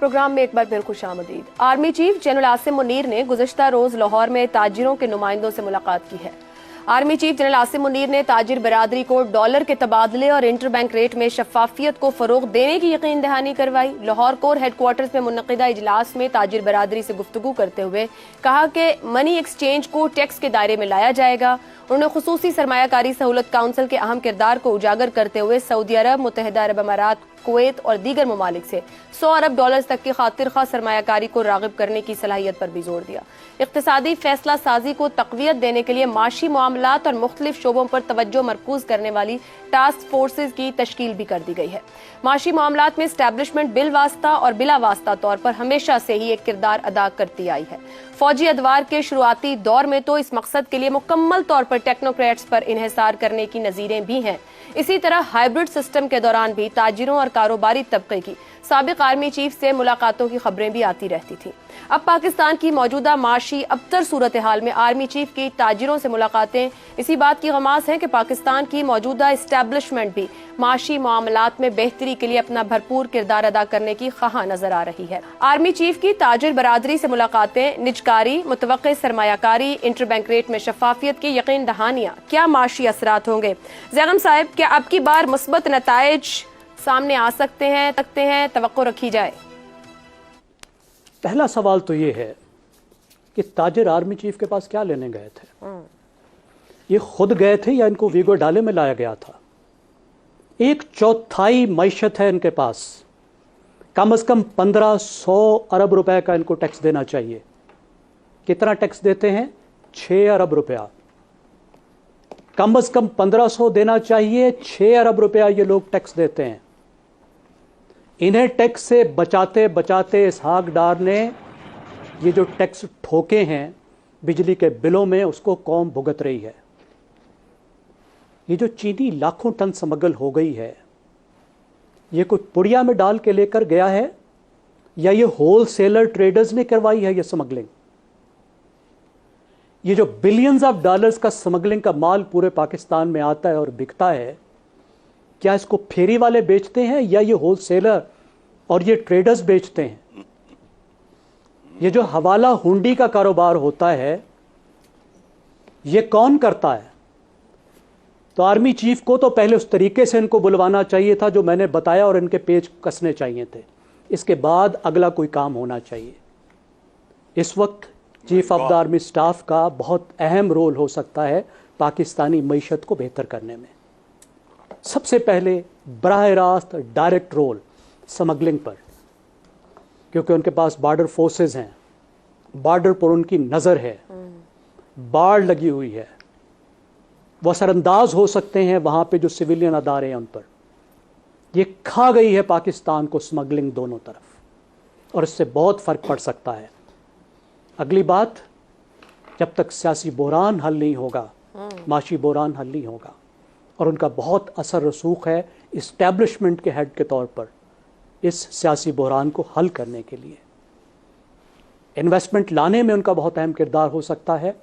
Programme में एक बार फिर खुशामदीद। Army chief general Asim Munir ने गुज़श्ता रोज लाहौर में ताजिरों के नुमाइंदों से मुलाकात की है। Army chief general Asim Munir ने ताजिर बरादरी को डॉलर के तबादले और इंटर बैंक रेट में शफाफियत को फरोग देने की यकीन दहानी करवाई। लाहौर कोर हेडक्वार्टर्स में मुनक़िदा इजलास में ताजिर बरादरी से गुफ्तगू करते हुए कहा कि मनी एक्सचेंज को टैक्स के दायरे में लाया जाएगा। उन्होंने खुसूसी सरमायाकारी सहूलत काउंसिल के अहम किरदार को उजागर करते हुए सऊदी अरब, मुत्तहिदा अरब अमारात, कुवैत और दीगर ममालिक से 100 अरब डॉलर तक की खातिर खा सरमायाकारी को राग़िब करने की सलाहियत पर भी जोर दिया। इक़्तिसादी फैसला साजी को तक़वियत देने के लिए माशी मामलात और मुख्तलिफ शोबों पर तवज्जो मरकूज करने वाली टास्क फोर्सेज की तश्कील भी कर दी गई है। माशी मामलात में एस्टैब्लिशमेंट बिल वास्ता और बिला वास्ता तौर पर हमेशा से ही एक किरदार अदा करती आई है। फौजी अदवार के शुरुआती दौर में तो इस मकसद के लिए मुकम्मल तौर पर टेक्नोक्रेट्स पर इन्हिसार करने की नज़ीरें भी हैं। इसी तरह हाइब्रिड सिस्टम के दौरान भी ताजिरों और कारोबारी तबके की साबिक आर्मी चीफ से मुलाकातों की खबरें भी आती रहती थी। अब पाकिस्तान की मौजूदा माशी अबतर सूरत हाल में आर्मी चीफ की ताजिरों से मुलाकातें इसी बात की गमास हैं कि पाकिस्तान की मौजूदा इस्टेब्लिशमेंट भी माशी मामलात में बेहतरी के लिए अपना भरपूर किरदार अदा करने की ख्वाह नजर आ रही है। आर्मी चीफ की ताजिर बरादरी से मुलाकातें, निजकारी, मुतवक्के सरमायाकारी, इंटर बैंक रेट में शफाफियत की यकीन दहानियां, क्या माशी असरात होंगे? जैगम साहब, क्या अब की बार मुस्बत नताइज सामने आ सकते हैं, तवक्को रखी जाए? पहला सवाल तो ये है कि ताजिर आर्मी चीफ के पास क्या लेने गए थे? ये खुद गए थे या इनको वीगो डाले में लाया गया था? 1/4 मईशत है इनके पास। कम से कम 1500 अरब रुपए का इनको टैक्स देना चाहिए। कितना टैक्स देते हैं? 6 अरब रुपया। कम से कम 1500 देना चाहिए, 6 अरब रुपया ये लोग टैक्स देते हैं। इन्हें टैक्स से बचाते बचाते इसहाक डार ने ये जो टैक्स ठोके हैं बिजली के बिलों में, उसको कौम भुगत रही है। ये जो चीनी लाखों टन स्मगल हो गई है, ये कोई पुड़िया में डाल के लेकर गया है या ये होलसेलर ट्रेडर्स ने करवाई है ये स्मगलिंग? ये जो बिलियंस ऑफ डॉलर्स का स्मगलिंग का माल पूरे पाकिस्तान में आता है और बिकता है, क्या इसको फेरी वाले बेचते हैं या ये होलसेलर और ये ट्रेडर्स बेचते हैं? ये जो हवाला हुंडी का कारोबार होता है, ये कौन करता है? तो आर्मी चीफ को तो पहले उस तरीके से इनको बुलवाना चाहिए था जो मैंने बताया और इनके पेच कसने चाहिए थे। इसके बाद अगला कोई काम होना चाहिए। इस वक्त chief of the army staff का बहुत अहम रोल हो सकता है पाकिस्तानी मईशत को बेहतर करने में। सबसे पहले बराह रास्त डायरेक्ट रोल स्मगलिंग पर, क्योंकि उनके पास बॉर्डर फोर्सेस हैं, बॉर्डर पर उनकी नज़र है, बाढ़ लगी हुई है, वो असरअंदाज हो सकते हैं वहाँ पे जो सिविलियन अदारे हैं उन पर। ये खा गई है पाकिस्तान को स्मगलिंग दोनों तरफ, और इससे बहुत फ़र्क पड़ सकता है। अगली बात, जब तक सियासी बहरान हल नहीं होगा, माशी बहरान हल नहीं होगा, और उनका बहुत असर रसूख है इस्टेब्लिशमेंट के हेड के तौर पर इस सियासी बहरान को हल करने के लिए। इन्वेस्टमेंट लाने में उनका बहुत अहम किरदार हो सकता है।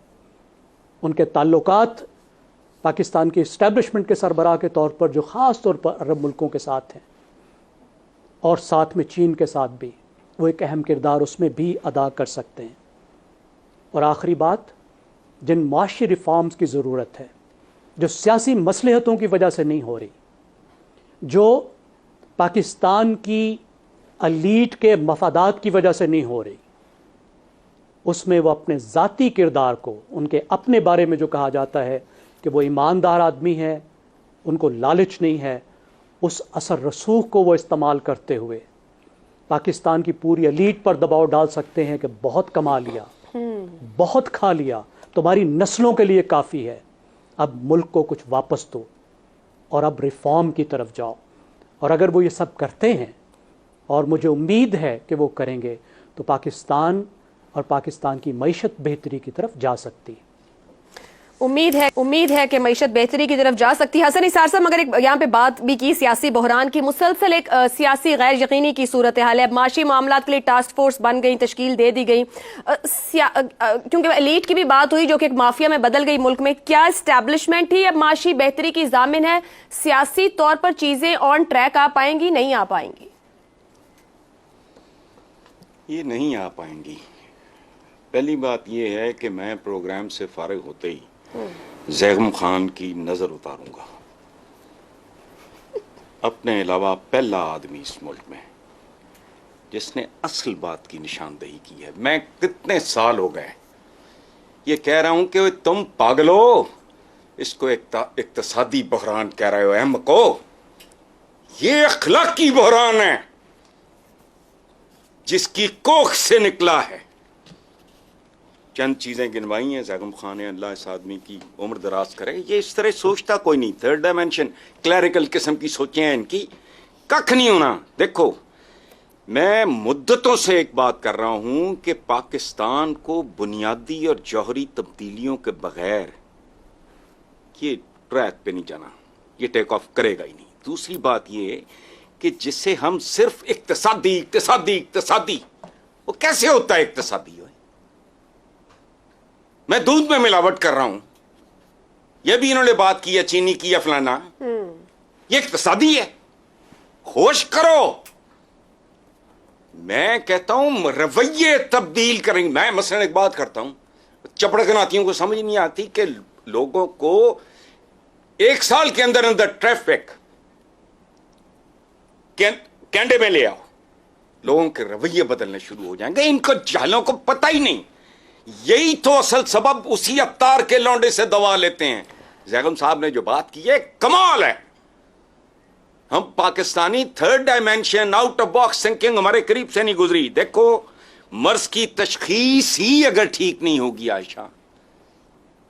उनके ताल्लुकात पाकिस्तान के इस्टेब्लिशमेंट के सरबराह के तौर पर, जो ख़ास तौर पर अरब मुल्कों के साथ हैं और साथ में चीन के साथ भी, वो एक अहम किरदार उसमें भी अदा कर सकते हैं। और आखिरी बात, जिन माशी रिफॉर्म्स की ज़रूरत है, जो सियासी मसलहतों की वजह से नहीं हो रही, जो पाकिस्तान की अलीट के मफादात की वजह से नहीं हो रही, उसमें वो अपने ज़ाती किरदार को, उनके अपने बारे में जो कहा जाता है कि वो ईमानदार आदमी है, उनको लालच नहीं है, उस असर रसूख को वो इस्तेमाल करते हुए पाकिस्तान की पूरी अलीट पर दबाव डाल सकते हैं कि बहुत कमा लिया, बहुत खा लिया, तुम्हारी नस्लों के लिए काफ़ी है, अब मुल्क को कुछ वापस दो और अब रिफॉर्म की तरफ जाओ। और अगर वो ये सब करते हैं, और मुझे उम्मीद है कि वो करेंगे, तो पाकिस्तान और पाकिस्तान की मईशत बेहतरी की तरफ जा सकती है। उम्मीद है कि मईशत बेहतरी की तरफ जा सकती है। हसन निसार साहब, मगर एक यहाँ पे बात भी की सियासी बहरान की, मुसलसल एक सियासी गैर यकीनी की सूरत हाल है। अब माशी मामलात के लिए टास्क फोर्स बन गई, तश्कील दे दी गई, क्योंकि एलीट की भी बात हुई जो कि एक माफिया में बदल गई मुल्क में। क्या इस्टेब्लिशमेंट ही अब माशी बेहतरी की जामिन है? सियासी तौर पर चीजें ऑन ट्रैक आ पाएंगी, नहीं आ पाएंगी? ये नहीं आ पाएंगी। पहली बात ये है कि मैं प्रोग्राम से फारिग होते ही जैगम खान की नजर उतारूंगा। अपने अलावा पहला आदमी इस मुल्क में जिसने असल बात की निशानदेही की है। मैं कितने साल हो गए ये कह रहा हूं कि तुम पागल हो, इसको इक्तसादी बहरान कह रहे हो अहम को, ये अखलाकी बहरान है जिसकी कोख से निकला है। चंद चीजें गिनवाई हैं जैगम खान ने, अल्लाह इस आदमी की उम्र दराज करे। ये इस तरह सोचता कोई नहीं, थर्ड डायमेंशन क्लैरिकल किस्म की सोचें हैं इनकी, कख नहीं होना। देखो मैं मुद्दतों से एक बात कर रहा हूं कि पाकिस्तान को बुनियादी और जौहरी तब्दीलियों के बगैर ये ट्रैक पे नहीं जाना, ये टेक ऑफ करेगा ही नहीं। दूसरी बात ये कि जिससे हम सिर्फ इक्तसादी इक्तसादी इक्तसादी, वो कैसे होता है इक्तसादी? मैं दूध में मिलावट कर रहा हूं, यह भी इन्होंने बात की है, चीनी की या फलाना, ये इक्तसादी है। होश करो। मैं कहता हूं रवैये तब्दील करेंगे। मैं मसलन एक बात करता हूं, चपड़कनातियों को समझ नहीं आती कि लोगों को एक साल के अंदर अंदर ट्रैफिक कैंडे में ले आओ, लोगों के रवैये बदलने शुरू हो जाएंगे। इनको जालों को पता ही नहीं। यही तो असल सबब, उसी अवतार के लौंडे से दवा लेते हैं। जैगम साहब ने जो बात की है कमाल है। हम Pakistani third dimension out of box thinking हमारे करीब से नहीं गुजरी। देखो मर्ज की तशखीस ही अगर ठीक नहीं होगी आयशा,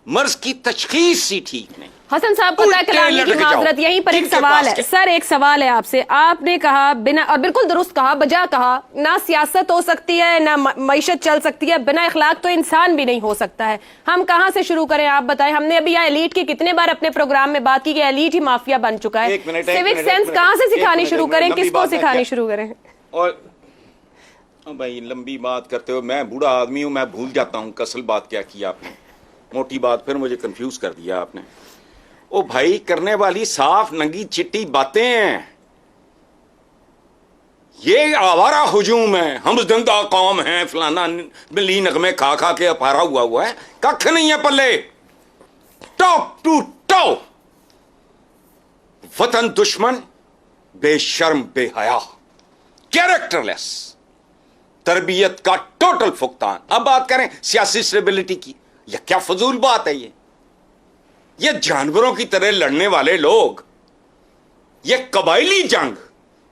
मर्ज की तशखीस ही ठीक नहीं। हसन साहब को तय कराने की माजरत। यहीं पर एक सवाल है सर, एक सवाल है आपसे। आपने कहा बिना, और बिल्कुल दुरुस्त कहा, बजा कहा, ना सियासत हो सकती है ना मईशत चल सकती है, बिना इखलाक तो इंसान भी नहीं हो सकता है। हम कहां से शुरू करें आप बताएं। हमने अभी यहाँ एलीट की कितने बार अपने प्रोग्राम में बात की कि एलीट ही माफिया बन चुका है। सिविक सेंस कहां से सिखानी शुरू करें, किसको सिखानी शुरू करें? और भाई लंबी बात करते हो, मैं बूढ़ा आदमी हूं, मैं भूल जाता हूं असल बात क्या की आपने। मोटी बात फिर मुझे कंफ्यूज कर दिया आपने। ओ भाई करने वाली साफ नंगी चिट्टी बातें हैं, ये आवारा हुजूम है, हम जिंदा कौम हैं, फलाना बिल्ली नगमे खा खा के अपारा हुआ है, कख नहीं है पल्ले। टॉप टू टॉप वतन दुश्मन, बेशर्म बेहया, कैरेक्टरलेस, तरबियत का टोटल फुकतान। अब बात करें सियासी स्टेबिलिटी की, यह क्या फजूल बात है। ये जानवरों की तरह लड़ने वाले लोग, ये कबायली जंग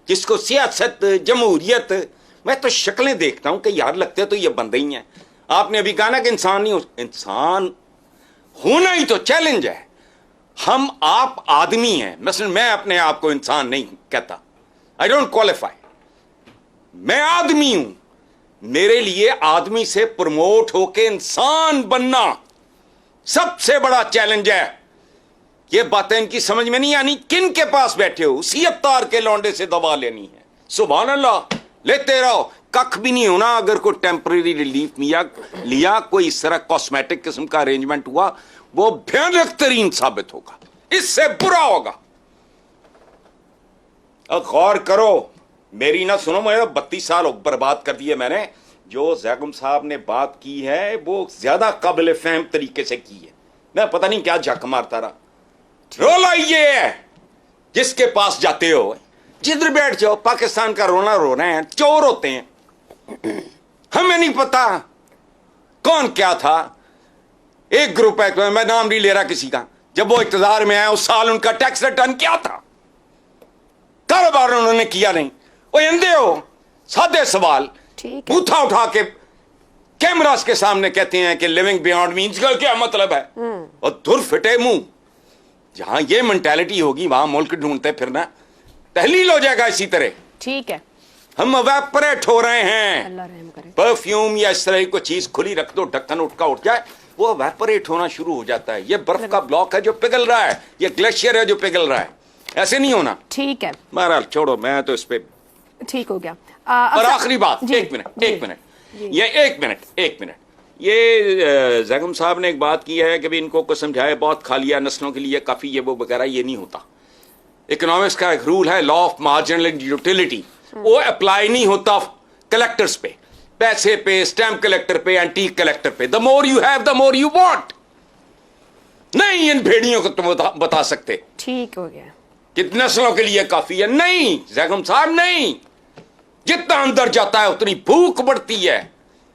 जिसको सियासत जमहूरियत, मैं तो शक्लें देखता हूं कि यार लगते तो ये बंदे ही हैं। आपने अभी कहा ना कि इंसान नहीं हो, इंसान होना ही तो चैलेंज है। हम आप आदमी हैं, मसलन मैं अपने आप को इंसान नहीं कहता, आई डोंट क्वालिफाई, मैं आदमी हूं। मेरे लिए आदमी से प्रमोट होके इंसान बनना सबसे बड़ा चैलेंज है। ये बातें इनकी समझ में नहीं आनी। किन के पास बैठे हो, उसी अवतार के लौंडे से दवा लेनी है। सुभान अल्लाह, लेते रहो, कख भी नहीं होना। अगर कोई टेम्पररी रिलीफ लिया, कोई इस तरह कॉस्मेटिक किस्म का अरेंजमेंट हुआ, वो भयानक तरीन साबित होगा, इससे बुरा होगा। अब गौर करो, मेरी ना सुनो, मैं 32 साल बर्बाद कर दिए मैंने। जो जैगम साहब ने बात की है वो ज्यादा काबिल फहम तरीके से की है। मैं पता नहीं क्या झक मारता रहा। रोला ये है जिसके पास जाते हो, जिधर बैठ जाओ पाकिस्तान का रोना रो रहे हैं, चोर होते हैं। हमें नहीं पता कौन क्या था। एक ग्रुप है, मैं नाम नहीं ले रहा किसी का, जब वो इक़्तिदार में आया उस साल उनका टैक्स रिटर्न क्या था, कारोबार उन्होंने किया नहीं। वो अंधे हो, सादे सवाल बूथा उठा के कैमरास के सामने कहते हैं कि लिविंग बियॉन्ड मीन्स का क्या मतलब है। और धुर फिटे मुंह, जहां ये मेंटालिटी होगी वहां मुल्क ढूंढते फिरना तहलील हो जाएगा इसी तरह। ठीक है, हम एवेपोरेट हो रहे हैं। अल्लाह रहम करे। परफ्यूम या इस तरह की कोई चीज खुली रख दो, ढक्कन उठ जाए, वो एवेपोरेट होना शुरू हो जाता है। ये बर्फ का ब्लॉक है जो पिघल रहा है, ये ग्लेशियर है जो पिघल रहा है, ऐसे नहीं होना। ठीक है, बहरहाल छोड़ो, मैं तो इस पे ठीक हो गया। और आखिरी बात, एक मिनट, ये जैगम साहब ने एक बात की है कि भी इनको को समझाए, बहुत खा लिया नस्लों के लिए काफी, ये वो वगैरह, ये नहीं होता। इकोनॉमिक्स का एक रूल है, लॉ ऑफ मार्जिनल यूटिलिटी, वो अप्लाई नहीं होता कलेक्टर्स पे। पैसे पे, स्टैंप कलेक्टर पे, एंटीक कलेक्टर पे। The more you have the more you want. नहीं, इन भेड़ियों को तुम बता सकते ठीक हो गया। कि नस्लों के लिए काफी है। नहीं जैगम साहब, नहीं। जितना अंदर जाता है उतनी भूख बढ़ती है।